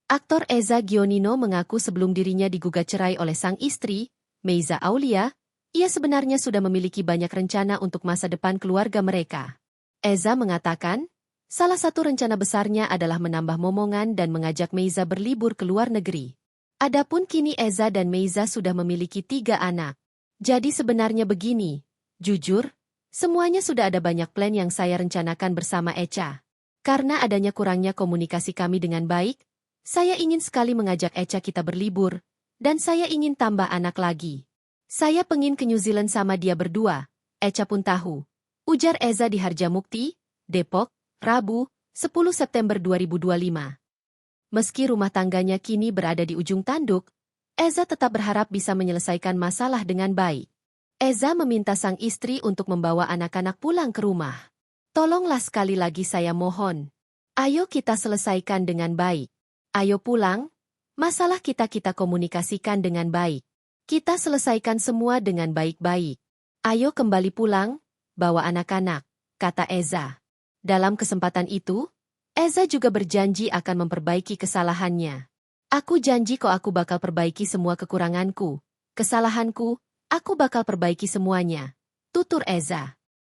Aktor Eza Gionino mengaku sebelum dirinya digugat cerai oleh sang istri, Meiza Aulia, ia sebenarnya sudah memiliki banyak rencana untuk masa depan keluarga mereka. Eza mengatakan, salah satu rencana besarnya adalah menambah momongan dan mengajak Meiza berlibur ke luar negeri. Adapun kini Eza dan Meiza sudah memiliki 3 anak. Jadi sebenarnya begini, jujur, semuanya sudah ada banyak plan yang saya rencanakan bersama Echa. Karena adanya kurangnya komunikasi kami dengan baik, saya ingin sekali mengajak Echa kita berlibur, dan saya ingin tambah anak lagi. Saya pengin ke New Zealand sama dia berdua, Echa pun tahu. Ujar Eza di Harjamukti, Depok, Rabu, 10 September 2025. Meski rumah tangganya kini berada di ujung tanduk, Eza tetap berharap bisa menyelesaikan masalah dengan baik. Eza meminta sang istri untuk membawa anak-anak pulang ke rumah. Tolonglah sekali lagi saya mohon. Ayo kita selesaikan dengan baik. Ayo pulang, masalah kita komunikasikan dengan baik. Kita selesaikan semua dengan baik-baik. Ayo kembali pulang, bawa anak-anak, kata Eza. Dalam kesempatan itu, Eza juga berjanji akan memperbaiki kesalahannya. Aku janji kok aku bakal perbaiki semua kekuranganku, kesalahanku, aku bakal perbaiki semuanya, tutur Eza.